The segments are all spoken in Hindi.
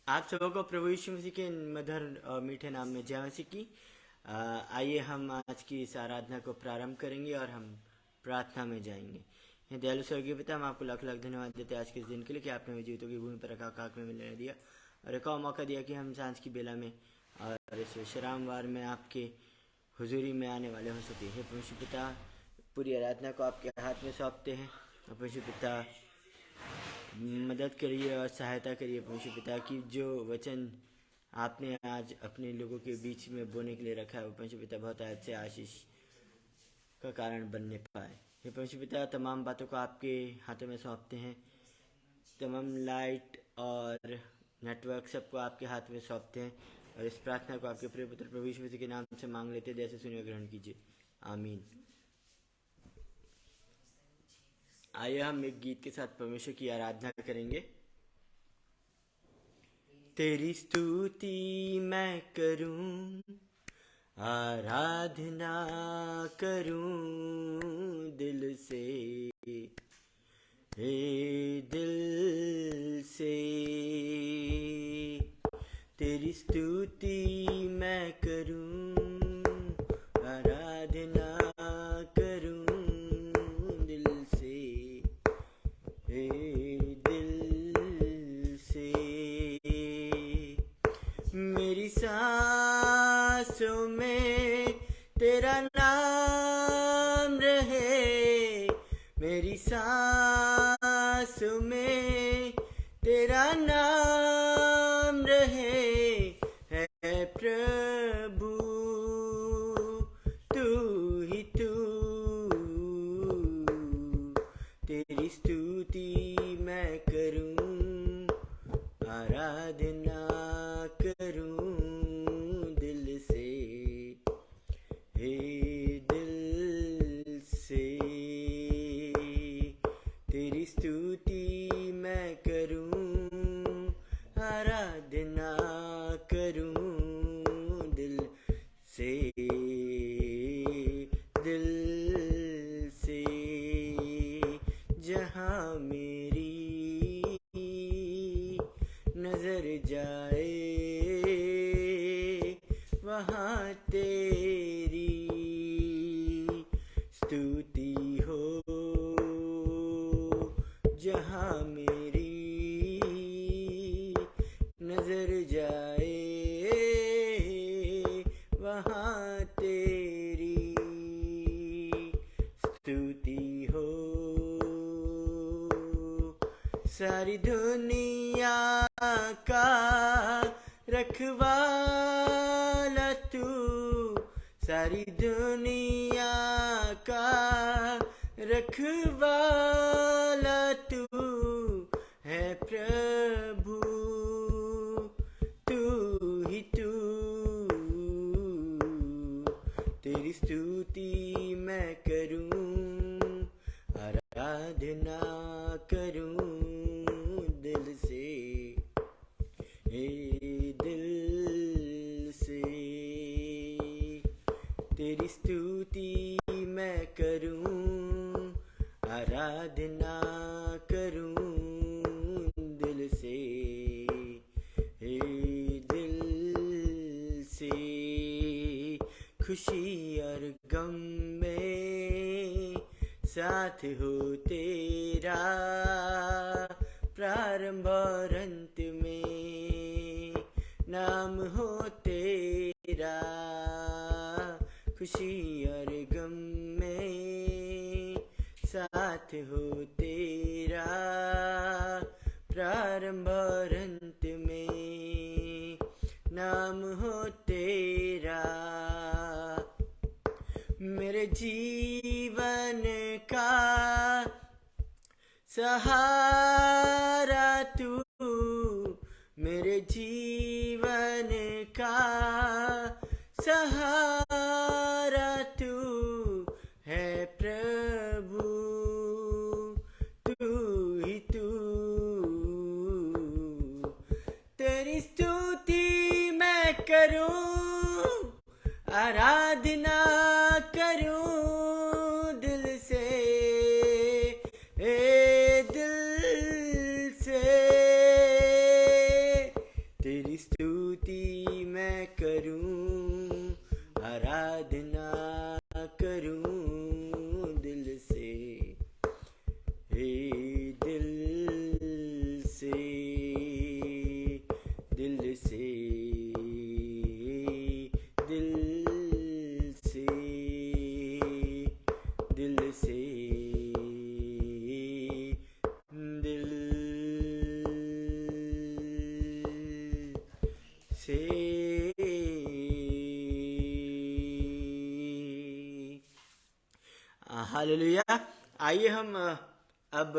आप सबको प्रभु यीशु मसीह के मधुर और मीठे नाम में जय मसीह की। आइए हम आज की इस आराधना को प्रारंभ करेंगे और हम प्रार्थना में जाएंगे। हे दयालु स्वर्गीय पिता, हम आपको लाख लाख धन्यवाद देते हैं आज के इस दिन के लिए कि आपने हमें जीवितों की भूमि पर रखा, आकाश में मिलने दिया और एक और मौका दिया कि हम सांझ की बेला में और इस विश्रामवार में आपके हुजूरी में आने वाले हो सके। हे परमेश्वर पिता, पूरी आराधना को आपके हाथ में सौंपते हैं। परमेश्वर पिता, मदद करिए और सहायता करिए परमेश्वर पिता की जो वचन आपने आज अपने लोगों के बीच में बोने के लिए रखा है वो परमेश्वर पिता बहुत अच्छे आशीष का कारण बनने पाए। हे परमेश्वर पिता, तमाम बातों को आपके हाथों में सौंपते हैं। तमाम लाइट और नेटवर्क सबको आपके हाथ में सौंपते हैं और इस प्रार्थना को आपके प्रिय पुत्र प्रभु यीशु मसीह के नाम से मांग लेते हैं। जैसे सुनिए ग्रहण कीजिए, आमीन। आइए हम एक गीत के साथ परमेश्वर की आराधना करेंगे। तेरी स्तुति मैं करूं, आराधना करूं दिल से, हे दिल से। तेरी स्तुति मैं करूं, आराधना करूं दिल से, हे दिल से। मेरी सांसों में तेरा नाम रहे, मेरी सांसों में तेरा नाम रहे। है प्रभु तू ही तू, तेरी स्तुति मैं करूं, आराधना करूं दिल से, हे दिल से। तेरी स्तुति मैं करूं, आराधना करूं दिल से, दिल से। जहाँ मेरी नजर जाए वहाँ तेरी स्तुति हो, जहाँ मेरी नजर जाए वहाँ तेरी स्तुति हो। सारी दुनिया का रखवाला तू, सारी दुनिया का रखवाला तू है प्रभु, तू ही तू। तेरी स्तुति मैं करूं, आराधना करूं दिल से, हे दिल से। तेरी स्तुति मैं करूं, आराधना करूं दिल से, हे दिल से। खुशी और गम में साथ हो तेरा, प्रारंभ और अंत में नाम हो तेरा। खुशी और गम में साथ हो तेरा, प्रारंभ और अंत में नाम हो तेरा। मेरे जीवन का सहारा तू, मेरे जीवन का सहारा तू है प्रभु, तू ही तू। तेरी स्तुति मैं करूं, आराधना करूं दिल से, से। हालेलुया। आइए हम अब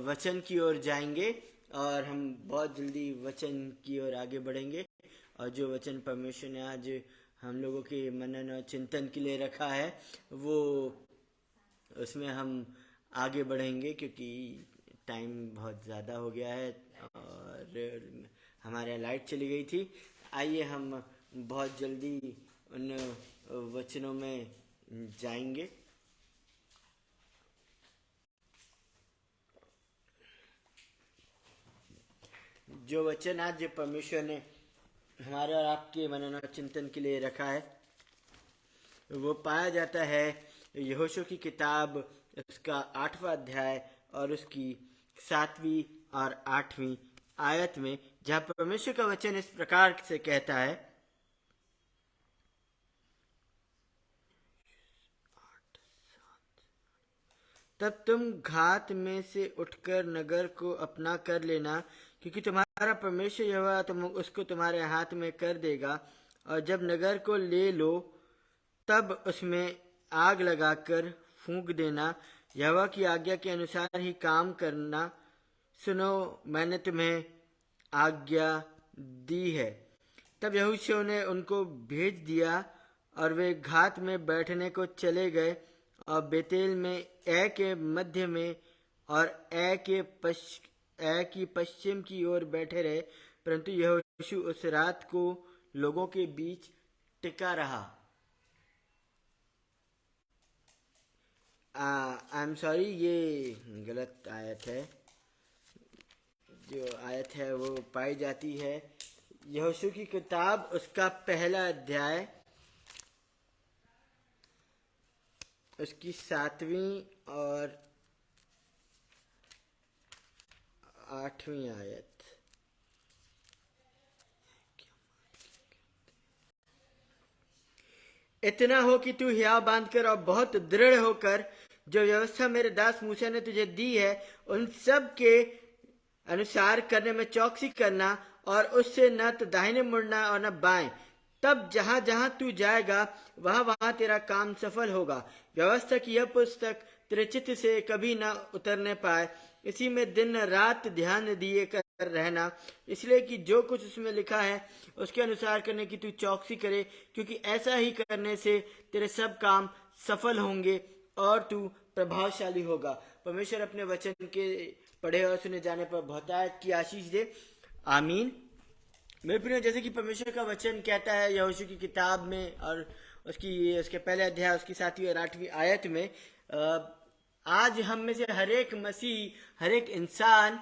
वचन की ओर जाएंगे और हम बहुत जल्दी वचन की ओर आगे बढ़ेंगे। और जो वचन परमेश्वर ने आज हम लोगों के मनन और चिंतन के लिए रखा है वो उसमें हम आगे बढ़ेंगे, क्योंकि टाइम बहुत ज़्यादा हो गया है और हमारे यहाँ लाइट चली गई थी। आइए हम बहुत जल्दी उन वचनों में जाएंगे। जो वचन आज परमेश्वर ने हमारे और आपके मनन और चिंतन के लिए रखा है वो पाया जाता है यहोशू की किताब, उसका 8वां अध्याय और उसकी 7वीं और 8वीं आयत में, जहाँ परमेश्वर का वचन इस प्रकार से कहता है। तब तुम घात में से उठकर नगर को अपना कर लेना, क्योंकि तुम्हारा परमेश्वर यहोवा तुम उसको तुम्हारे हाथ में कर देगा। और जब नगर को ले लो तब उसमें आग लगाकर फूंक देना। यहोवा की आज्ञा के अनुसार ही काम करना। सुनो, मैंने तुम्हें आज्ञा दी है। तब यहोशू ने उनको भेज दिया और वे घात में बैठने को चले गए और बेतेल में ए के मध्य में और ए की पश्चिम की ओर बैठे रहे। परंतु यहोशू उस रात को लोगों के बीच टिका रहा। आई एम सॉरी, ये गलत आयत है। जो आयत है वो पाई जाती है यहोशू की किताब, उसका 1 अध्याय, उसकी 7वीं और 8वीं आयत। इतना हो कि तू हियाव बांधकर और बहुत दृढ़ होकर जो व्यवस्था मेरे दास मूसा ने तुझे दी है उन सब के अनुसार करने में चौकसी करना, और उससे न तो दाहिने मुड़ना और न बाएं। तब जहां जहां तू जाएगा वहां वहां तेरा काम सफल होगा। व्यवस्था की यह पुस्तक तेरे चित्त से कभी न उतरने पाए। इसी में दिन रात ध्यान दिए कर रहना, इसलिए कि जो कुछ उसमें लिखा है उसके अनुसार करने की तू चौकसी करे, क्योंकि ऐसा ही करने से तेरे सब काम सफल होंगे और तू प्रभावशाली होगा। परमेश्वर अपने वचन के पढ़े और सुने जाने पर बहुतायत की आशीष दे। आमीन। मेरे प्रिय, जैसे कि परमेश्वर का वचन कहता है यहोशू की किताब में और उसके 1 अध्याय, उसकी 7वीं और 8वीं आयत में, आज हम में से हर एक मसीह, हर एक इंसान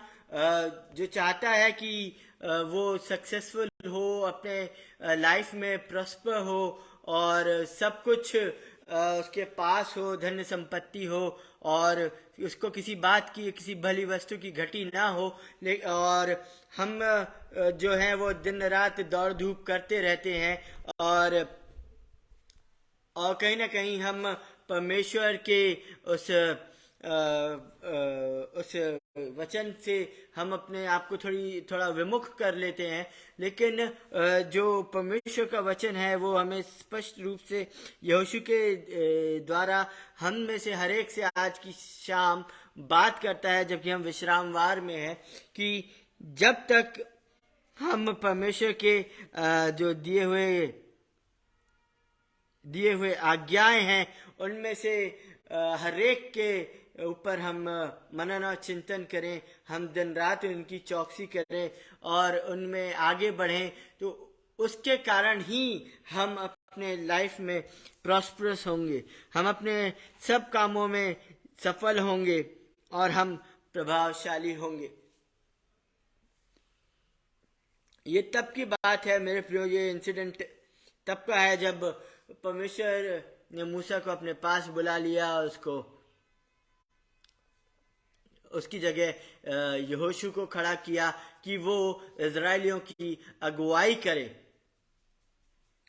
जो चाहता है कि वो सक्सेसफुल हो, अपने लाइफ में प्रॉस्पर हो और सब कुछ उसके पास हो, धन संपत्ति हो और उसको किसी बात की, किसी भली वस्तु की घटी ना हो। और हम जो है वो दिन रात दौड़ धूप करते रहते हैं और कहीं ना कहीं हम परमेश्वर के उस वचन से हम अपने आप को थोड़ा विमुख कर लेते हैं। लेकिन जो परमेश्वर का वचन है वो हमें स्पष्ट रूप से यहोशू के द्वारा हम में से हर एक से आज की शाम बात करता है, जबकि हम विश्रामवार में है, कि जब तक हम परमेश्वर के जो दिए हुए आज्ञाएं हैं उनमें से हर एक के ऊपर हम मनन और चिंतन करें, हम दिन रात उनकी चौकसी करें और उनमें आगे बढ़ें, तो उसके कारण ही हम अपने लाइफ में प्रॉस्परस होंगे, हम अपने सब कामों में सफल होंगे और हम प्रभावशाली होंगे। ये तब की बात है मेरे प्रियो, ये इंसिडेंट तब का है जब परमेश्वर ने मूसा को अपने पास बुला लिया, उसकी जगह यहोशू को खड़ा किया कि वो इजरायलियों की अगुवाई करे।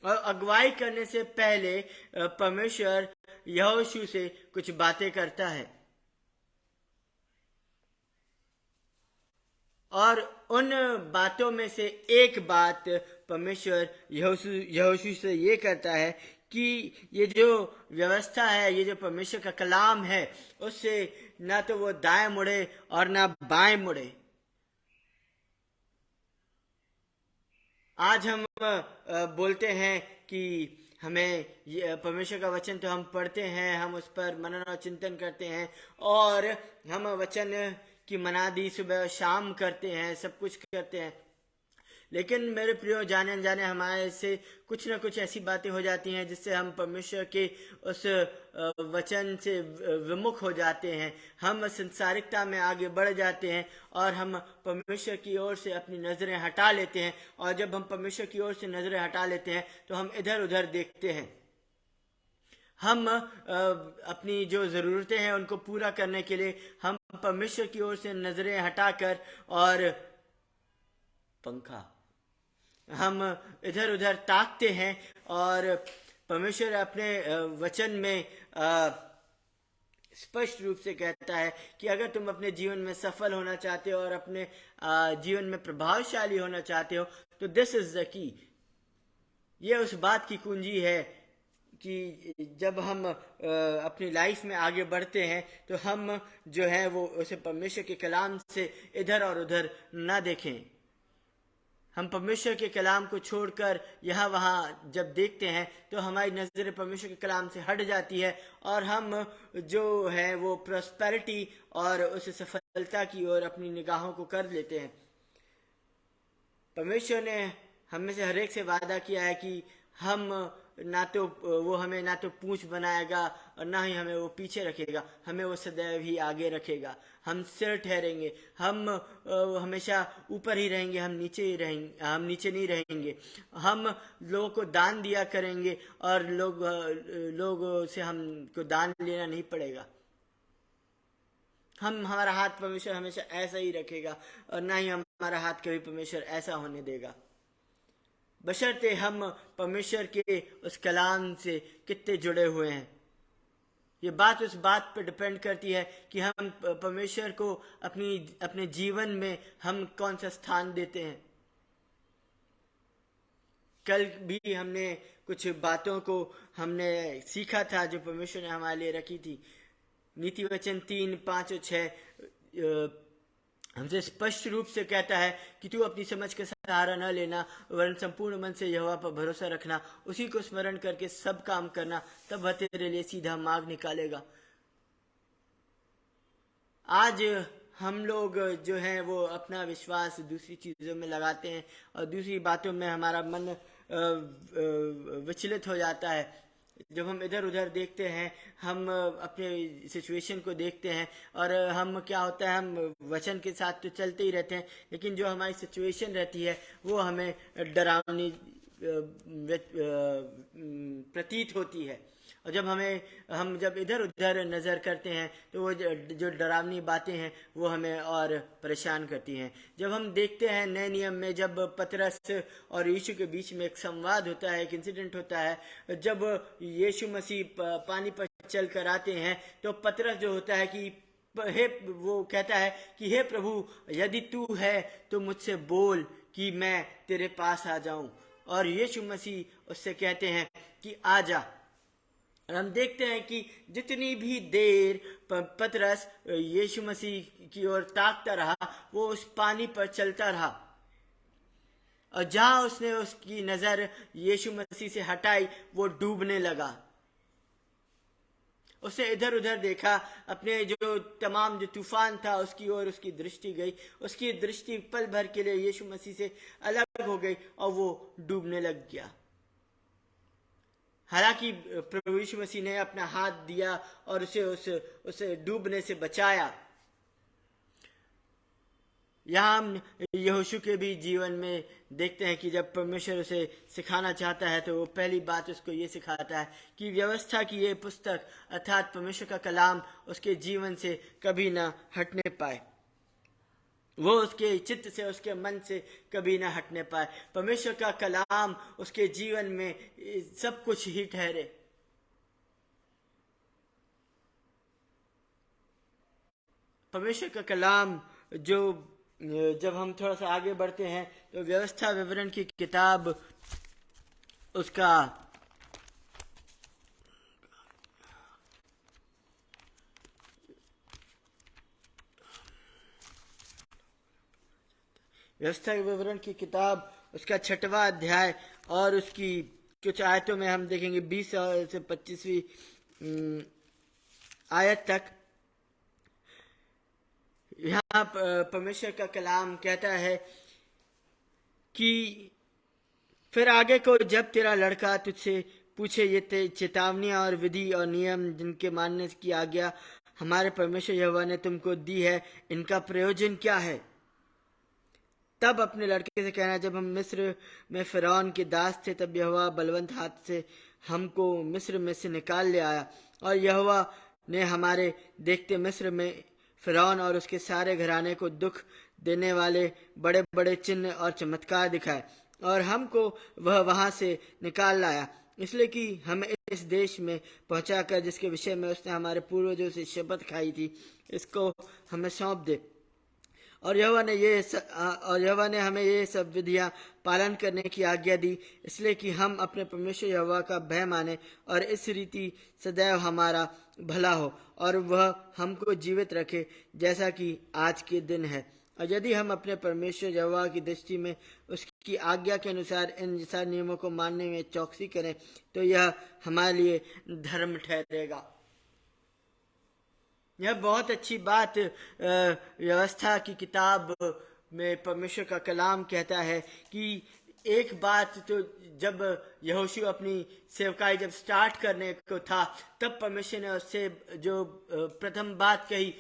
और अगुवाई करने से पहले परमेश्वर यहोशू से कुछ बातें करता है। और उन बातों में से एक बात परमेश्वर यहोशू से ये करता है कि ये जो व्यवस्था है, ये जो परमेश्वर का कलाम है, उससे ना तो वो दाएं मुड़े और ना बाएं मुड़े। आज हम बोलते हैं कि हमें परमेश्वर का वचन तो हम पढ़ते हैं, हम उस पर मनन और चिंतन करते हैं, और हम वचन की मनादी सुबह शाम करते हैं, सब कुछ करते हैं। लेकिन मेरे प्रियो, जाने अनजाने हमारे से कुछ ना कुछ ऐसी बातें हो जाती हैं जिससे हम परमेश्वर के उस वचन से विमुख हो जाते हैं। हम संसारिकता में आगे बढ़ जाते हैं और हम परमेश्वर की ओर से अपनी नज़रें हटा लेते हैं। और जब हम परमेश्वर की ओर से नज़रें हटा लेते हैं तो हम इधर उधर देखते हैं। हम अपनी जो ज़रूरतें हैं उनको पूरा करने के लिए हम परमेश्वर की ओर से नज़रें हटाकर और पंखा हम इधर उधर ताकते हैं। और परमेश्वर अपने वचन में स्पष्ट रूप से कहता है कि अगर तुम अपने जीवन में सफल होना चाहते हो और अपने जीवन में प्रभावशाली होना चाहते हो तो दिस इज द की। ये उस बात की कुंजी है कि जब हम अपनी लाइफ में आगे बढ़ते हैं तो हम जो है वो उसे परमेश्वर के कलाम से इधर और उधर ना देखें। हम परमेश्वर के कलाम को छोड़कर यहाँ वहाँ जब देखते हैं तो हमारी नज़रें परमेश्वर के कलाम से हट जाती है और हम जो है वो प्रॉस्पेरिटी और उस सफलता की ओर अपनी निगाहों को कर लेते हैं। परमेश्वर ने हम में से हर एक से वादा किया है कि हम वो हमें ना तो पूंछ बनाएगा और ना ही हमें वो पीछे रखेगा, हमें वो सदैव ही आगे रखेगा। हम सिर ठहरेंगे, हम हमेशा ऊपर ही रहेंगे, हम नीचे नहीं रहेंगे। हम लोगों को दान दिया करेंगे और लोगों से हमको दान लेना नहीं पड़ेगा। हमारा हाथ परमेश्वर हमेशा ऐसा ही रखेगा और ना ही हमारा हाथ कभी परमेश्वर ऐसा होने देगा, बशर्ते हम परमेश्वर के उस कलाम से कितने जुड़े हुए हैं। ये बात उस बात पर डिपेंड करती है कि हम परमेश्वर को अपने जीवन में हम कौन सा स्थान देते हैं। कल भी हमने कुछ बातों को हमने सीखा था जो परमेश्वर ने हमारे लिए रखी थी। नीति वचन 3, 5 और 6 हमसे स्पष्ट रूप से कहता है कि तू अपनी समझ का सहारा न लेना, वरन संपूर्ण मन से यहोवा पर भरोसा रखना, उसी को स्मरण करके सब काम करना, तब वह तेरे लिए सीधा मार्ग निकालेगा। आज हम लोग जो हैं वो अपना विश्वास दूसरी चीज़ों में लगाते हैं और दूसरी बातों में हमारा मन विचलित हो जाता है। जब हम इधर उधर देखते हैं, हम अपने सिचुएशन को देखते हैं और हम क्या होता है, हम वचन के साथ तो चलते ही रहते हैं, लेकिन जो हमारी सिचुएशन रहती है वो हमें डरावनी प्रतीत होती है। और हम जब इधर उधर नज़र करते हैं तो वो जो डरावनी बातें हैं वो हमें और परेशान करती हैं। जब हम देखते हैं नए नियम में, जब पतरस और यीशु के बीच में एक संवाद होता है, एक इंसिडेंट होता है, जब यीशु मसीह पानी पर चल कर आते हैं तो पतरस जो होता है कि वो कहता है कि हे प्रभु, यदि तू है तो मुझसे बोल कि मैं तेरे पास आ जाऊं। और यीशु मसीह उससे कहते हैं कि आ जा। और हम देखते हैं कि जितनी भी देर पतरस यीशु मसीह की ओर ताकता रहा, वो उस पानी पर चलता रहा, और जहां उसने उसकी नजर यीशु मसीह से हटाई वो डूबने लगा। उसने इधर उधर देखा, अपने जो तमाम जो तूफान था उसकी ओर उसकी दृष्टि गई, उसकी दृष्टि पल भर के लिए यीशु मसीह से अलग हो गई और वो डूबने लग गया। हालांकि प्रभु यीशु मसीह ने अपना हाथ दिया और उसे डूबने से बचाया। यहाँ हम यहोशू के भी जीवन में देखते हैं कि जब परमेश्वर उसे सिखाना चाहता है तो वो पहली बात उसको ये सिखाता है कि व्यवस्था की ये पुस्तक अर्थात परमेश्वर का कलाम उसके जीवन से कभी ना हटने पाए, वो उसके चित्त से, उसके मन से कभी ना हटने पाए। परमेश्वर का कलाम उसके जीवन में सब कुछ ही ठहरे। परमेश्वर का कलाम जो जब हम थोड़ा सा आगे बढ़ते हैं तो व्यवस्था विवरण की किताब उसका व्यवस्था विवरण की किताब उसका 6वां अध्याय और उसकी कुछ आयतों में हम देखेंगे 20 से 25वीं आयत तक। यहाँ परमेश्वर का कलाम कहता है कि फिर आगे को जब तेरा लड़का तुझसे पूछे ये चेतावनियां और विधि और नियम जिनके मानने की आज्ञा हमारे परमेश्वर यहोवा ने तुमको दी है, इनका प्रयोजन क्या है, तब अपने लड़के से कहना, जब हम मिस्र में फिरौन के दास थे तब यहोवा बलवंत हाथ से हमको मिस्र में से निकाल ले आया, और यहोवा ने हमारे देखते मिस्र में फिरौन और उसके सारे घराने को दुख देने वाले बड़े बड़े चिन्ह और चमत्कार दिखाए, और हमको वह वहां से निकाल लाया, इसलिए कि हमें इस देश में पहुंचाकर जिसके विषय में उसने हमारे पूर्वजों से शपथ खाई थी, इसको हमें सौंप दे। और यहोवा ने हमें ये सब विधियां पालन करने की आज्ञा दी, इसलिए कि हम अपने परमेश्वर यहोवा का भय माने और इस रीति सदैव हमारा भला हो, और वह हमको जीवित रखे जैसा कि आज के दिन है। और यदि हम अपने परमेश्वर यहोवा की दृष्टि में उसकी आज्ञा के अनुसार इन सारे नियमों को मानने में चौकसी करें तो यह हमारे लिए धर्म ठहरेगा। यह बहुत अच्छी बात व्यवस्था की किताब में परमेश्वर का कलाम कहता है कि एक बात तो जब यहोशू अपनी सेवकाई जब स्टार्ट करने को था तब परमेश्वर ने उससे जो प्रथम बात कही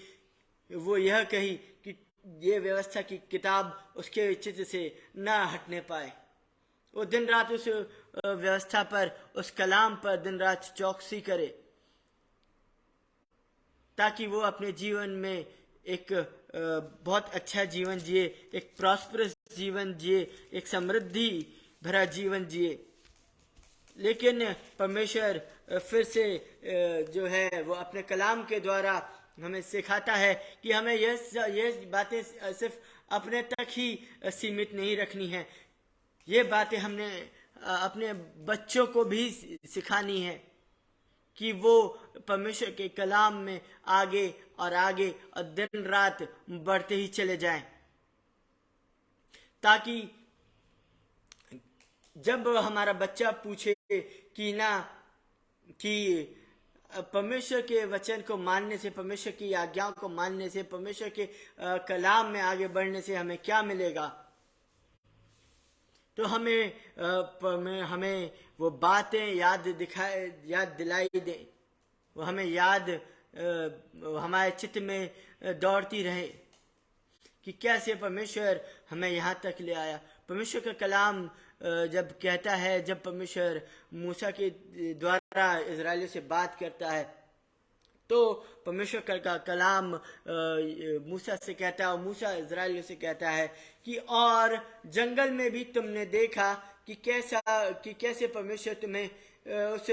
वो यह कही कि ये व्यवस्था की किताब उसके चित्त से न हटने पाए। वो दिन रात उस व्यवस्था पर, उस कलाम पर दिन रात चौकसी करे, ताकि वो अपने जीवन में एक बहुत अच्छा जीवन जिए, एक प्रॉस्परस जीवन जिए, एक समृद्धि भरा जीवन जिए। लेकिन परमेश्वर फिर से जो है वो अपने कलाम के द्वारा हमें सिखाता है कि हमें ये बातें सिर्फ अपने तक ही सीमित नहीं रखनी है, ये बातें हमने अपने बच्चों को भी सिखानी है कि वो परमेश्वर के कलाम में आगे और आगे और दिन रात बढ़ते ही चले जाएं, ताकि जब हमारा बच्चा पूछे कि परमेश्वर के वचन को मानने से, परमेश्वर की आज्ञाओं को मानने से, परमेश्वर के कलाम में आगे बढ़ने से हमें क्या मिलेगा, तो हमें वो बातें याद दिलाई दे, वो हमें याद हमारे चित्त में दौड़ती रहे कि कैसे परमेश्वर हमें यहाँ तक ले आया। परमेश्वर का कलाम जब कहता है, जब परमेश्वर मूसा के द्वारा इजराइलियों से बात करता है तो परमेश्वर का कलाम मूसा से कहता है, और मूसा इजराइलियों से कहता है कि और जंगल में भी तुमने देखा कि कैसे परमेश्वर तुम्हें उस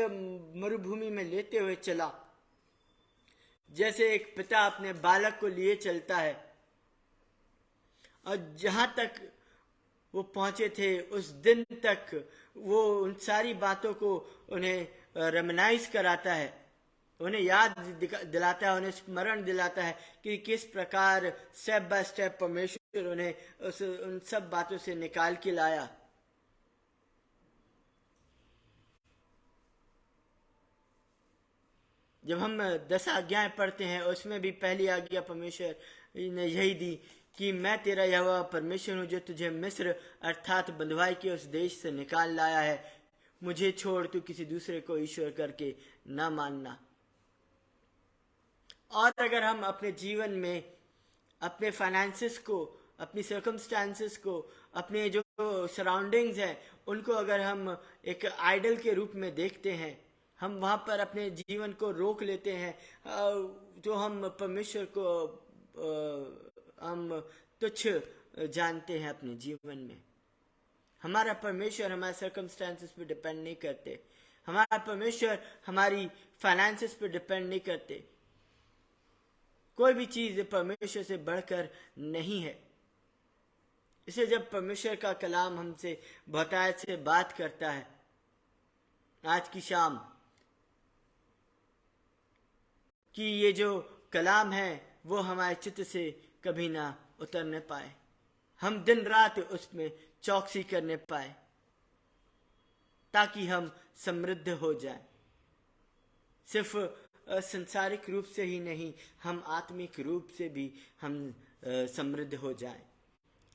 मरुभूमि में लेते हुए चला, जैसे एक पिता अपने बालक को लिए चलता है। और जहां तक वो पहुंचे थे उस दिन तक वो उन सारी बातों को उन्हें रेमनाइज कराता है, उन्हें याद दिलाता है, उन्हें स्मरण दिलाता है कि किस प्रकार स्टेप बाय स्टेप परमेश्वर उन्हें उन सब बातों से निकाल के लाया। जब हम 10 आज्ञाएं पढ़ते हैं उसमें भी पहली आज्ञा परमेश्वर ने यही दी कि मैं तेरा यहोवा परमेश्वर हूं जो तुझे मिस्र अर्थात बंधुआई के उस देश से निकाल लाया है, मुझे छोड़ तू किसी दूसरे को ईश्वर करके न मानना। और अगर हम अपने जीवन में अपने फाइनेंसेस को, अपनी सर्कमस्टांसेस को, अपने जो सराउंडिंग्स हैं उनको अगर हम एक आइडल के रूप में देखते हैं, हम वहां पर अपने जीवन को रोक लेते हैं, तो हम परमेश्वर को हम तुच्छ जानते हैं अपने जीवन में। हमारा परमेश्वर हमारे सर्कमस्टांसेस पे डिपेंड नहीं करते, हमारा परमेश्वर हमारी फाइनेंसेस पे डिपेंड नहीं करते, कोई भी चीज परमेश्वर से बढ़कर नहीं है। इसे जब परमेश्वर का कलाम हमसे बहुतायत से बात करता है आज की शाम, कि ये जो कलाम है वो हमारे चित्त से कभी ना उतरने पाए, हम दिन रात उसमें चौकसी करने पाए, ताकि हम समृद्ध हो जाए। सिर्फ संसारिक रूप से ही नहीं, हम आत्मिक रूप से भी हम समृद्ध हो जाएं।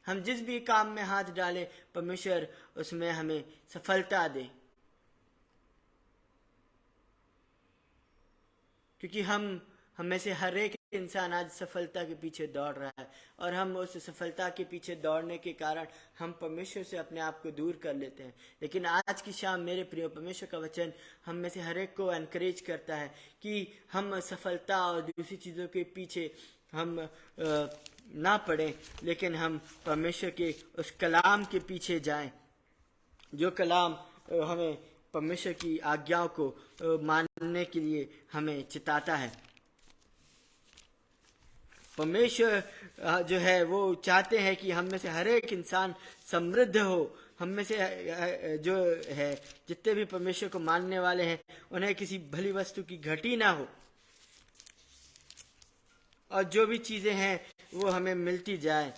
हम जिस भी काम में हाथ डालें, परमेश्वर उसमें हमें सफलता दे, क्योंकि हम में से हर एक इंसान आज सफलता के पीछे दौड़ रहा है, और हम उस सफलता के पीछे दौड़ने के कारण हम परमेश्वर से अपने आप को दूर कर लेते हैं। लेकिन आज की शाम मेरे प्रिय, परमेश्वर का वचन हम में से हर एक को एनकरेज करता है कि हम सफलता और दूसरी चीज़ों के पीछे हम ना पड़ें, लेकिन हम परमेश्वर के उस कलाम के पीछे जाएं, जो कलाम हमें परमेश्वर की आज्ञाओं को मानने के लिए हमें चिताता है। परमेश्वर जो है वो चाहते हैं कि हम में से हर एक इंसान समृद्ध हो। हम में से जो है जितने भी परमेश्वर को मानने वाले हैं, उन्हें किसी भली वस्तु की घटी ना हो, और जो भी चीज़ें हैं वो हमें मिलती जाए।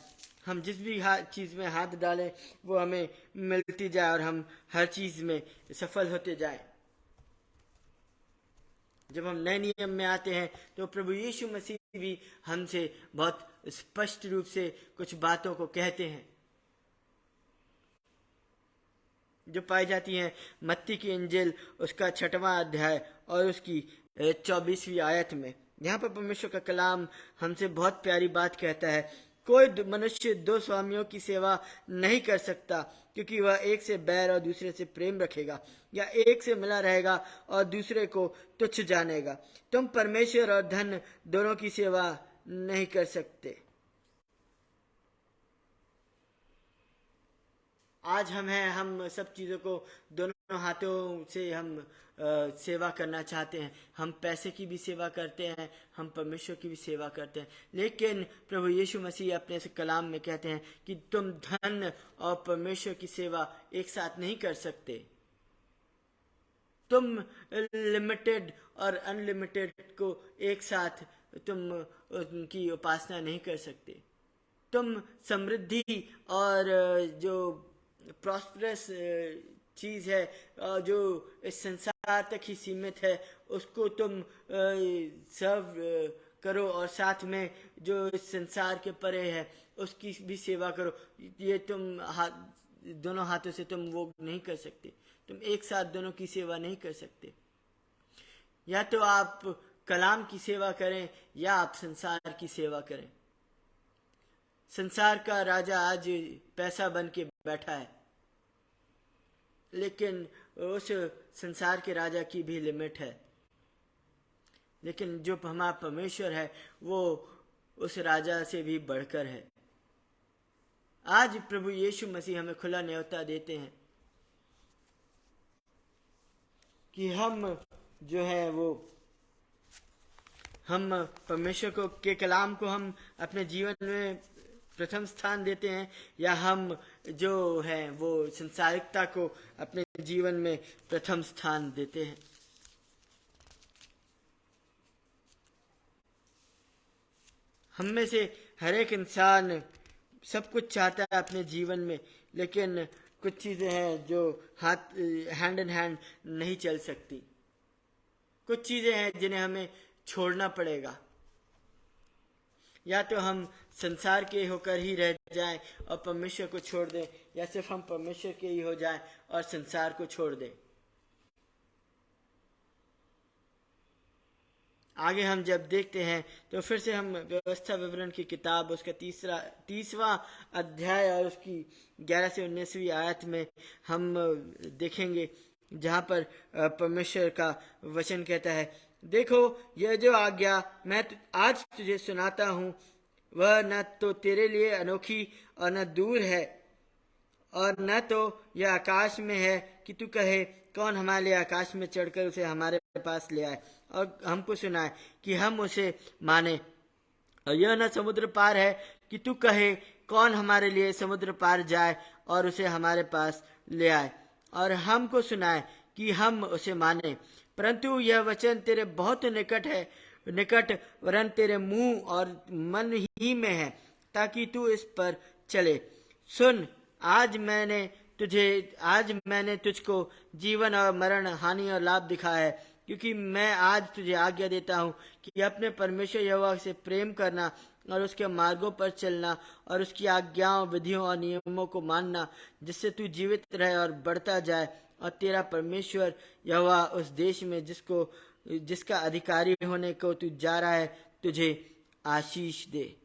हम जिस भी चीज़ में हाथ डालें वो हमें मिलती जाए, और हम हर चीज़ में सफल होते जाए। जब हम नए नियम में आते हैं तो प्रभु यीशु मसीह भी हमसे बहुत स्पष्ट रूप से कुछ बातों को कहते हैं, जो पाई जाती हैं मत्ती की इंजिल उसका 6वां अध्याय और उसकी 24वीं आयत में। यहाँ पर परमेश्वर का कलाम हमसे बहुत प्यारी बात कहता है, कोई मनुष्य 2 स्वामियों की सेवा नहीं कर सकता, क्योंकि वह एक से बैर और दूसरे से प्रेम रखेगा, या एक से मिला रहेगा और दूसरे को तुच्छ जानेगा। तुम परमेश्वर और धन दोनों की सेवा नहीं कर सकते। आज हम सब चीज़ों को दोनों हाथों से हम सेवा करना चाहते हैं। हम पैसे की भी सेवा करते हैं, हम परमेश्वर की भी सेवा करते हैं, लेकिन प्रभु यीशु मसीह अपने इस कलाम में कहते हैं कि तुम धन और परमेश्वर की सेवा एक साथ नहीं कर सकते। तुम लिमिटेड और अनलिमिटेड को एक साथ तुम उनकी उपासना नहीं कर सकते। तुम समृद्धि और जो प्रॉस्परस चीज़ है, जो इस संसार तक ही सीमित है, उसको तुम सर्व करो, और साथ में जो इस संसार के परे है उसकी भी सेवा करो। ये तुम दोनों हाथों से तुम वो नहीं कर सकते। तुम एक साथ दोनों की सेवा नहीं कर सकते। या तो आप कलाम की सेवा करें या आप संसार की सेवा करें। संसार का राजा आज पैसा बन के बैठा है, लेकिन उस संसार के राजा की भी लिमिट है। लेकिन जो हमारा परमेश्वर है वो उस राजा से भी बढ़कर है। आज प्रभु यीशु मसीह हमें खुला न्योता देते हैं कि हम जो है वो हम परमेश्वर को के कलाम को हम अपने जीवन में प्रथम स्थान देते हैं, या हम जो है वो संसारिकता को अपने जीवन में प्रथम स्थान देते हैं। हम में से हर एक इंसान सब कुछ चाहता है अपने जीवन में, लेकिन कुछ चीज़ें हैं जो हैंड इन हैंड नहीं चल सकती। कुछ चीज़ें हैं जिन्हें हमें छोड़ना पड़ेगा। या तो हम संसार के होकर ही रह जाएं और परमेश्वर को छोड़ दें, या सिर्फ हम परमेश्वर के ही हो जाएं और संसार को छोड़ दें। आगे हम जब देखते हैं तो फिर से हम व्यवस्था विवरण की किताब उसका 30वां अध्याय और उसकी 11 से 19वीं आयत में हम देखेंगे, जहाँ पर परमेश्वर का वचन कहता है, देखो यह जो आज्ञा मैं आज तुझे सुनाता हूँ वह न तो तेरे लिए अनोखी और न दूर है, और न तो यह आकाश में है कि तू कहे कौन हमारे लिए आकाश में चढ़कर उसे हमारे पास ले आए और हमको सुनाए कि हम उसे माने, और यह न समुद्र पार है कि तू कहे कौन हमारे लिए समुद्र पार जाए और उसे हमारे पास ले आए और हमको सुनाए कि हम उसे माने। परंतु यह वचन तेरे बहुत निकट है, निकट वरन तेरे मुंह और मन ही में है, ताकि तू इस पर चले। सुन, आज मैंने तुझको जीवन और मरण, हानि और लाभ दिखाया है, क्योंकि मैं आज तुझे आज्ञा देता हूँ कि अपने परमेश्वर यहोवा से प्रेम करना और उसके मार्गों पर चलना और उसकी आज्ञाओं, विधियों और नियमों को मानना, जिससे तू जीवित रहे और बढ़ता जाए और तेरा परमेश्वर यहोवा उस देश में जिसका अधिकारी होने को तू जा रहा है तुझे आशीष दे।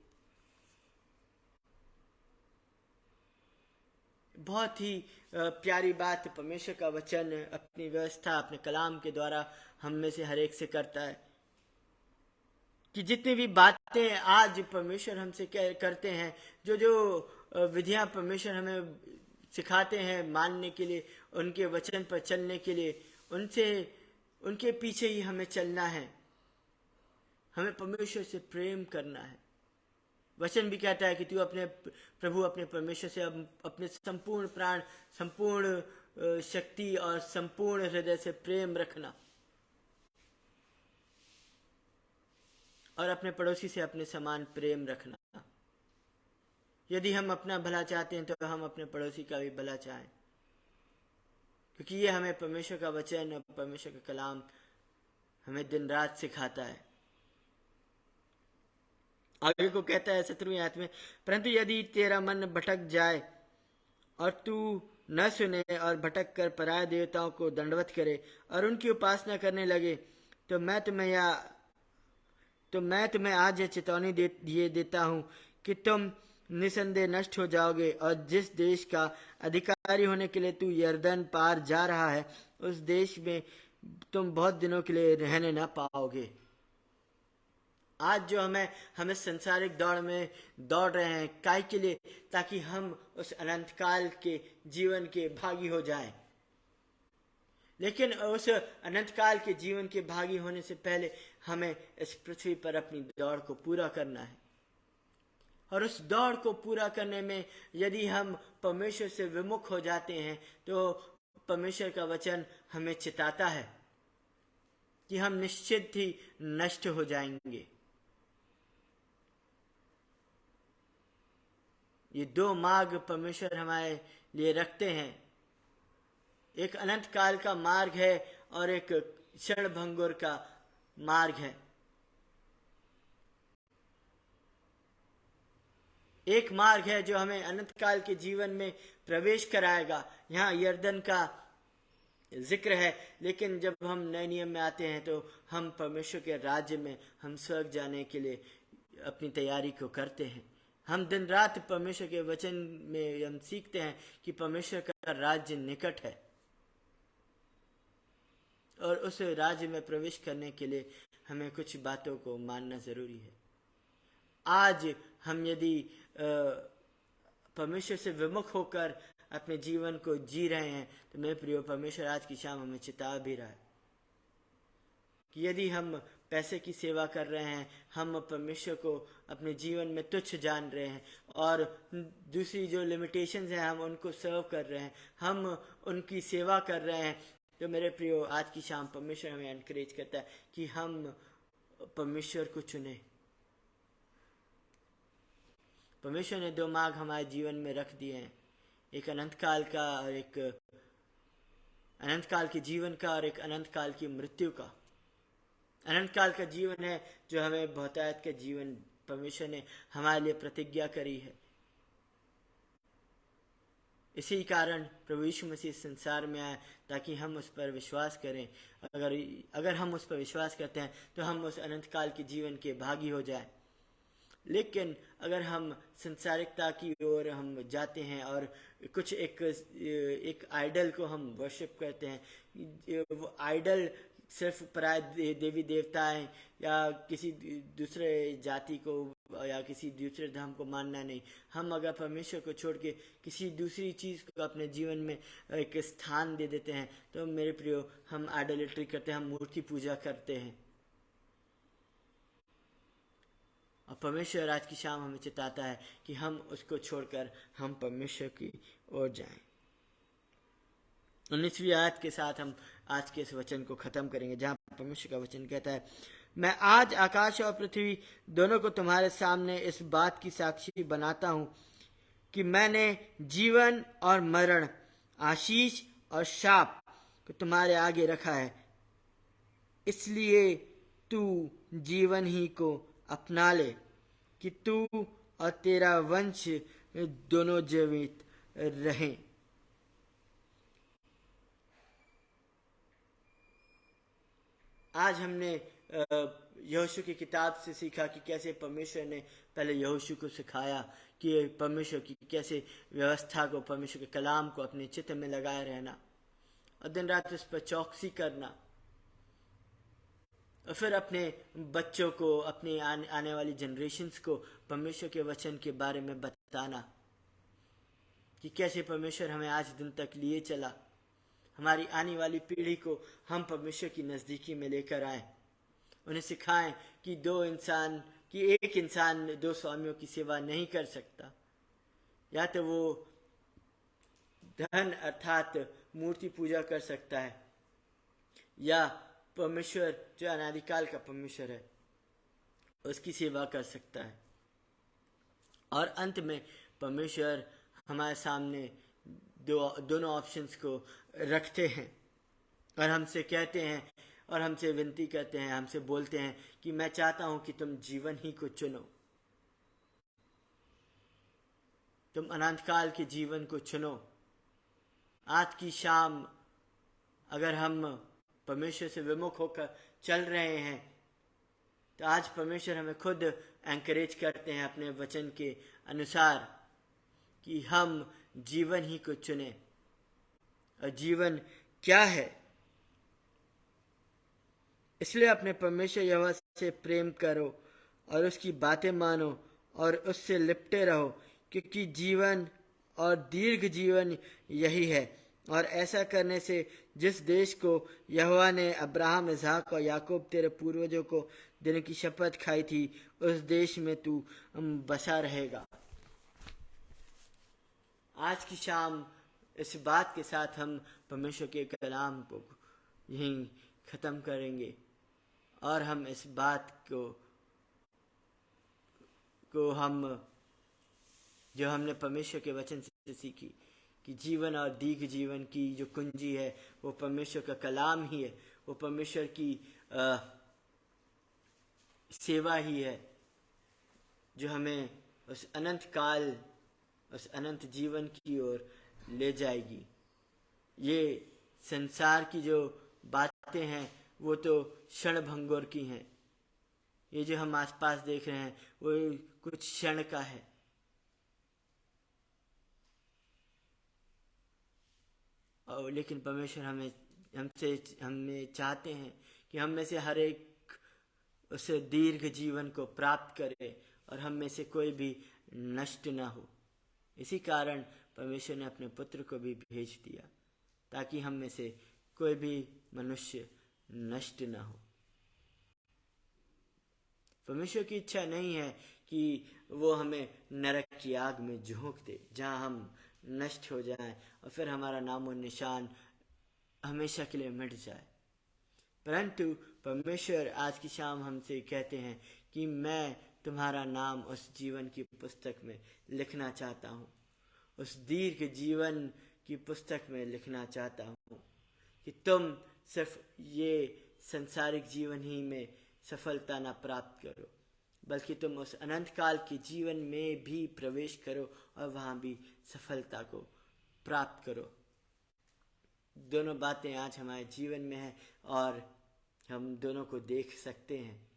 बहुत ही प्यारी बात परमेश्वर का वचन अपनी व्यवस्था अपने कलाम के द्वारा हम में से हर एक से करता है कि जितनी भी बातें आज परमेश्वर हमसे करते हैं, जो जो विधियां परमेश्वर हमें सिखाते हैं मानने के लिए, उनके वचन पर चलने के लिए, उनके पीछे ही हमें चलना है। हमें परमेश्वर से प्रेम करना है। वचन भी कहता है कि तू अपने परमेश्वर से अपने संपूर्ण प्राण, संपूर्ण शक्ति और संपूर्ण हृदय से प्रेम रखना और अपने पड़ोसी से अपने समान प्रेम रखना। यदि हम अपना भला चाहते हैं तो हम अपने पड़ोसी का भी भला चाहें, क्योंकि ये हमें परमेश्वर का वचन और परमेश्वर का कलाम हमें दिन रात सिखाता है। आगे को कहता है 17वीं आयत में, परंतु यदि तेरा मन भटक जाए और तू न सुने और भटक कर पराये देवताओं को दंडवत करे और उनकी उपासना करने लगे, तो मैं तुम्हें आज यह चेतावनी दिए देता हूं कि तुम निसंदेह नष्ट हो जाओगे और जिस देश का अधिकारी होने के लिए तू यरदन पार जा रहा है, उस देश में तुम बहुत दिनों के लिए रहने न पाओगे। आज जो हमें संसारिक दौड़ में दौड़ रहे हैं, काय के लिए? ताकि हम उस अनंत काल के जीवन के भागी हो जाएं। लेकिन उस अनंत काल के जीवन के भागी होने से पहले हमें इस पृथ्वी पर अपनी दौड़ को पूरा करना है। और उस दौड़ को पूरा करने में यदि हम परमेश्वर से विमुख हो जाते हैं तो परमेश्वर का वचन हमें चिताता है कि हम निश्चित ही नष्ट हो जाएंगे। ये दो मार्ग परमेश्वर हमारे लिए रखते हैं, एक अनंत काल का मार्ग है और एक क्षण भंगुर का मार्ग है। एक मार्ग है जो हमें अनंत काल के जीवन में प्रवेश कराएगा। यहाँ यरदन का जिक्र है, लेकिन जब हम नए नियम में आते हैं तो हम परमेश्वर के राज्य में हम स्वर्ग जाने के लिए अपनी तैयारी को करते हैं। हम दिन रात परमेश्वर के वचन में हम सीखते हैं कि परमेश्वर का राज्य निकट है और उस राज्य में प्रवेश करने के लिए हमें कुछ बातों को मानना जरूरी है। आज हम यदि परमेश्वर से विमुख होकर अपने जीवन को जी रहे हैं तो मेरे प्रिय, परमेश्वर आज की शाम हमें चेता भी रहा है कि यदि हम पैसे की सेवा कर रहे हैं, हम परमेश्वर को अपने जीवन में तुच्छ जान रहे हैं और दूसरी जो लिमिटेशंस हैं हम उनको सर्व कर रहे हैं, हम उनकी सेवा कर रहे हैं, तो मेरे प्रियो आज की शाम परमेश्वर हमें एनकरेज करता है कि हम परमेश्वर को चुने। परमेश्वर ने दो मार्ग हमारे जीवन में रख दिए हैं, एक अनंत काल का और एक अनंत काल के जीवन का और एक अनंत काल की मृत्यु का। अनंत काल का जीवन है जो हमें बहुतायत का जीवन परमेश्वर ने हमारे लिए प्रतिज्ञा करी है। इसी कारण प्रभु यीशु मसीह संसार में आए ताकि हम उस पर विश्वास करें। अगर हम उस पर विश्वास करते हैं तो हम उस अनंत काल के जीवन के भागी हो जाएं। लेकिन अगर हम संसारिकता की ओर हम जाते हैं और कुछ एक आइडल को हम वर्शिप करते हैं, वो आइडल सिर्फ पराय देवी देवताएं या किसी दूसरे जाति को या किसी दूसरे धर्म को मानना नहीं। हम अगर परमेश्वर को छोड़ के किसी दूसरी चीज़ को अपने जीवन में एक स्थान दे देते हैं तो मेरे प्रियो, हम आइडोलेट्री करते हैं, हम मूर्ति पूजा करते हैं। और परमेश्वर आज की शाम हमें चिताता है कि हम उसको छोड़कर हम परमेश्वर की ओर जाएं। 19वीं आयत के साथ हम आज के इस वचन को खत्म करेंगे, जहां परमेश्वर का वचन कहता है, मैं आज आकाश और पृथ्वी दोनों को तुम्हारे सामने इस बात की साक्षी बनाता हूं कि मैंने जीवन और मरण, आशीष और शाप को तुम्हारे आगे रखा है, इसलिए तू जीवन ही को अपना ले कि तू और तेरा वंश दोनों जीवित रहें। आज हमने यहोशू की किताब से सीखा कि कैसे परमेश्वर ने पहले यहोशू को सिखाया कि परमेश्वर की कैसे व्यवस्था को, परमेश्वर के कलाम को अपने चित्त में लगाए रहना और दिन रात उस पर चौकसी करना, और फिर अपने बच्चों को, अपने आने वाली जनरेशन्स को परमेश्वर के वचन के बारे में बताना कि कैसे परमेश्वर हमें आज दिन तक लिए चला, हमारी आने वाली पीढ़ी को हम परमेश्वर की नज़दीकी में लेकर आए, उन्हें सिखाएं कि एक इंसान दो स्वामियों की सेवा नहीं कर सकता। या तो वो धन अर्थात मूर्ति पूजा कर सकता है, या परमेश्वर जो अनादिकाल का परमेश्वर है उसकी सेवा कर सकता है। और अंत में परमेश्वर हमारे सामने दोनों ऑप्शंस को रखते हैं और हमसे कहते हैं और हमसे विनती करते हैं, हमसे बोलते हैं कि मैं चाहता हूं कि तुम जीवन ही को चुनो, तुम अनंत काल के जीवन को चुनो। आज की शाम अगर हम परमेश्वर से विमुख होकर चल रहे हैं तो आज परमेश्वर हमें खुद एनकरेज करते हैं अपने वचन के अनुसार कि हम जीवन ही को चुने। और जीवन क्या है? इसलिए अपने परमेश्वर यहोवा से प्रेम करो और उसकी बातें मानो और उससे लिपटे रहो, क्योंकि जीवन और दीर्घ जीवन यही है। और ऐसा करने से जिस देश को यहोवा ने अब्राहम, इसहाक और याकूब तेरे पूर्वजों को देने की शपथ खाई थी, उस देश में तू बसा रहेगा। आज की शाम इस बात के साथ हम परमेश्वर के कलाम को यहीं खत्म करेंगे और हम इस बात को हम जो हमने परमेश्वर के वचन से सीखी कि जीवन और दीर्घ जीवन की जो कुंजी है वो परमेश्वर का कलाम ही है, वो परमेश्वर की सेवा ही है जो हमें उस अनंत काल, उस अनंत जीवन की ओर ले जाएगी। ये संसार की जो बातें हैं वो तो क्षण भंगुर की हैं, ये जो हम आसपास देख रहे हैं वो कुछ क्षण का है। और लेकिन परमेश्वर हमें चाहते हैं कि हम में से हर एक उस दीर्घ जीवन को प्राप्त करे और हम में से कोई भी नष्ट ना हो। इसी कारण परमेश्वर ने अपने पुत्र को भी भेज दिया ताकि हम में से कोई भी मनुष्य नष्ट ना हो। परमेश्वर की इच्छा नहीं है कि वो हमें नरक की आग में झोंक दे जहां हम नष्ट हो जाएं और फिर हमारा नाम और निशान हमेशा के लिए मिट जाए। परंतु परमेश्वर आज की शाम हमसे कहते हैं कि मैं तुम्हारा नाम उस जीवन की पुस्तक में लिखना चाहता हूँ, उस दीर्घ जीवन की पुस्तक में लिखना चाहता हूँ कि तुम सिर्फ ये संसारिक जीवन ही में सफलता ना प्राप्त करो, बल्कि तुम उस अनंत काल के जीवन में भी प्रवेश करो और वहां भी सफलता को प्राप्त करो। दोनों बातें आज हमारे जीवन में है और हम दोनों को देख सकते हैं।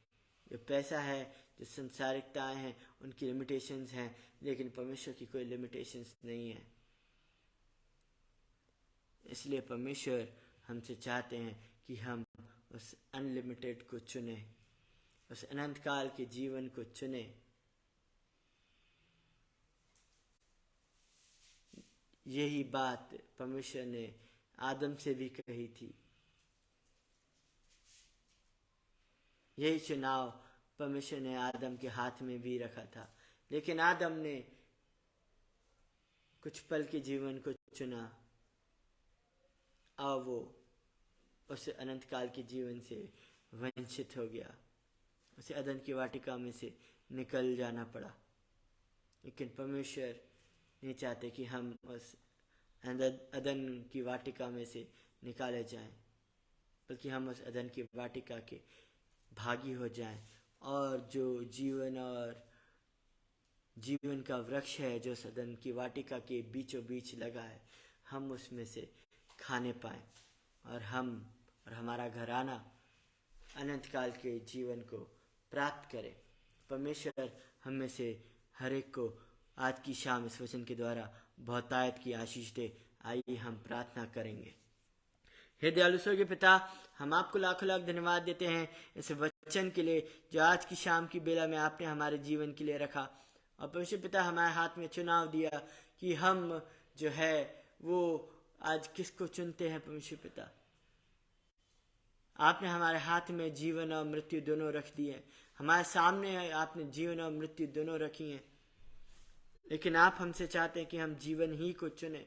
जो पैसा है, जो संसारिकताएं हैं, उनकी लिमिटेशंस हैं, लेकिन परमेश्वर की कोई लिमिटेशंस नहीं है। इसलिए परमेश्वर हमसे चाहते हैं कि हम उस अनलिमिटेड को चुने, उस अनंत काल के जीवन को चुने। यही बात परमेश्वर ने आदम से भी कही थी, यही चुनाव परमेश्वर ने आदम के हाथ में भी रखा था, लेकिन आदम ने कुछ पल के जीवन को चुना और वो उस अनंत काल के जीवन से वंचित हो गया। उसे अदन की वाटिका में से निकल जाना पड़ा। लेकिन परमेश्वर नहीं चाहते कि हम उस अदन की वाटिका में से निकाले जाएं, बल्कि हम उस अदन की वाटिका के भागी हो जाएं और जो जीवन का वृक्ष है जो सदन की वाटिका के बीचों बीच लगा है, हम उसमें से खाने पाए और हमारा घराना अनंत काल के जीवन को प्राप्त करे। परमेश्वर हम में से हर एक को आज की शाम इस वचन के द्वारा बहुतायत की आशीष दे। आइए हम प्रार्थना करेंगे। हे दयालु स्वर्गीय पिता, हम आपको लाखों लाख धन्यवाद देते हैं इस वचन के लिए जो आज की शाम की बेला में आपने हमारे जीवन के लिए रखा। और परमेश्वर पिता, हमारे हाथ में चुनाव दिया कि हम जो है वो आज किसको चुनते हैं। परमेश्वर पिता, आपने हमारे हाथ में जीवन और मृत्यु दोनों रख दिए। हमारे सामने आपने जीवन और मृत्यु दोनों रखी हैं, लेकिन आप हमसे चाहते हैं कि हम जीवन ही को चुने,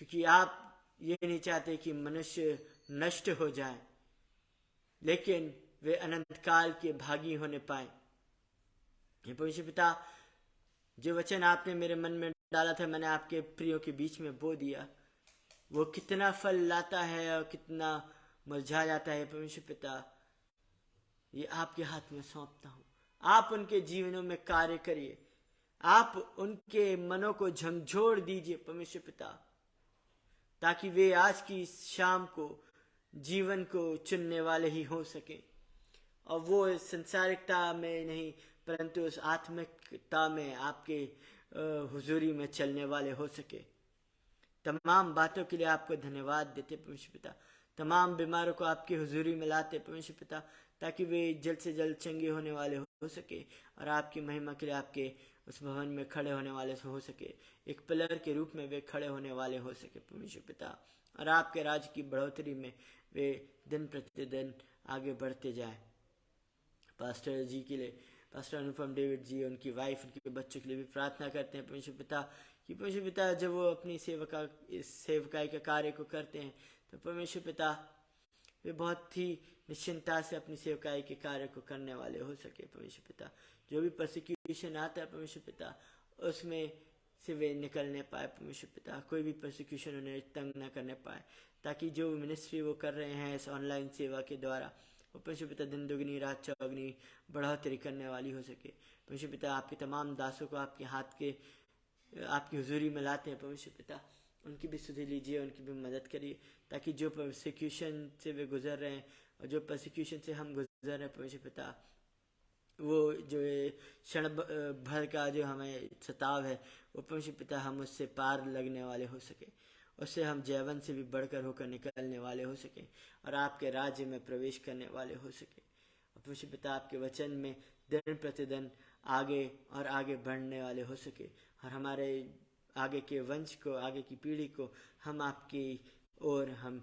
क्योंकि आप ये नहीं चाहते कि मनुष्य नष्ट हो जाए, लेकिन वे अनंत काल के भागी होने पाए। हे परमेश्वर पिता, जो वचन आपने मेरे मन में डाला था, मैंने आपके प्रियो के बीच में बो दिया, वो कितना फल लाता है और कितना मुरझा जाता है। परमेश्वर पिता, ये आपके हाथ में सौंपता हूं। आप उनके जीवनों में कार्य करिए, आप उनके मनों को झंझोड़ दीजिए परमेश्वर पिता, ताकि वे आज की शाम को जीवन को चुनने वाले ही हो सके और वो संसारिकता में नहीं परंतु उस आत्मिकता में आपके हुजूरी में चलने वाले हो सके। तमाम बातों के लिए आपको धन्यवाद देते परमेश्वर पिता। तमाम बीमारों को आपकी हुजूरी में लाते परमेश्वर पिता, ताकि वे जल्द से जल्द चंगे होने वाले हो सके और आपकी महिमा के लिए आपके उस भवन में खड़े होने वाले हो सके। एक पिलर के रूप में वे खड़े होने वाले हो सके परमेश्वर पिता, और आपके राज्य की बढ़ोतरी में वे दिन प्रतिदिन आगे बढ़ते जाए। पास्टर जी के लिए, पास्टर अनुपम डेविड जी, उनकी वाइफ, उनके बच्चों के लिए भी प्रार्थना करते हैं परमेश्वर पिता कि परमेश्वर पिता जब वो अपनी सेवकाई के कार्य को करते हैं तो परमेश्वर पिता वे बहुत ही निश्चिंता से अपनी सेवकाई के कार्य को करने वाले हो सके परमेश्वर पिता। जो भी प्रोसिक्यूशन आता है परमेश्वर पिता, उसमें से वे निकलने पाए परमेश्वर पिता। कोई भी प्रोसिक्यूशन उन्हें तंग न करने पाए, ताकि जो मिनिस्ट्री वो कर रहे हैं इस ऑनलाइन सेवा के द्वारा, वो परमेश्वर पिता दिन दुगनी रात चौगनी बढ़ोतरी करने वाली हो सके। परमेश्वर पिता, आपके तमाम दासों को आपके हाथ के आपकी हुजूरी में लाते हैं परमेश्वर पिता। उनकी भी सुधि लीजिए, उनकी भी मदद करिए, ताकि जो प्रोसिक्यूशन से वे गुजर रहे हैं और जो प्रोसिक्यूशन से हम गुजर रहे हैं परमेश्वर पिता, वो जो क्षण भर का जो हमें सताव है, वो परमेश्वर पिता हम उससे पार लगने वाले हो सके, उससे हम जैवन से भी बढ़कर होकर निकलने वाले हो सके और आपके राज्य में प्रवेश करने वाले हो सके। और परमेश्वर पिता, आपके वचन में दिन प्रतिदिन आगे और आगे बढ़ने वाले हो सके और हमारे आगे के वंश को, आगे की पीढ़ी को हम आपकी ओर हम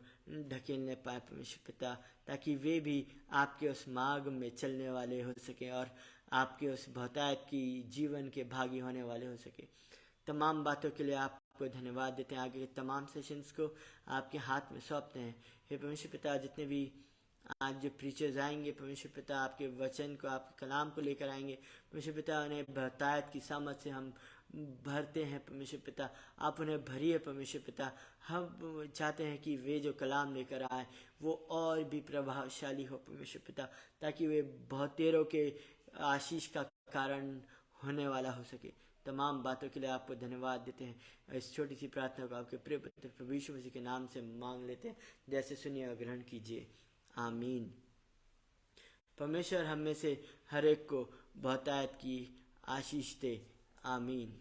ढकेलने पाए परमेश्वर पिता, ताकि वे भी आपके उस मार्ग में चलने वाले हो सके और आपके उस बहुतायत की जीवन के भागी होने वाले हो सके। तमाम बातों के लिए आपको धन्यवाद देते हैं। आगे के तमाम सेशंस को आपके हाथ में सौंपते हैं। हे परमेश्वर पिता, जितने भी आज जो प्रीचर्स आएंगे परमेश्वर पिता, आपके वचन को, आपके कलाम को लेकर आएंगे परमेश्वर पिता, उन्हें बहुतायत की समझ से हम भरते हैं परमेश्वर पिता। आप उन्हें भरिए परमेश्वर पिता। हम चाहते हैं कि वे जो कलाम लेकर आए वो और भी प्रभावशाली हो परमेश्वर पिता, ताकि वे बहुतेरों के आशीष का कारण होने वाला हो सके। तमाम बातों के लिए आपको धन्यवाद देते हैं। इस छोटी सी प्रार्थना को आपके प्रिय पुत्र प्रभु यीशु मसीह के नाम से मांग लेते हैं। जैसे सुनिए और ग्रहण कीजिए, आमीन। परमेश्वर हम में से हर एक को बहुतायत की आशीष दे, आमीन।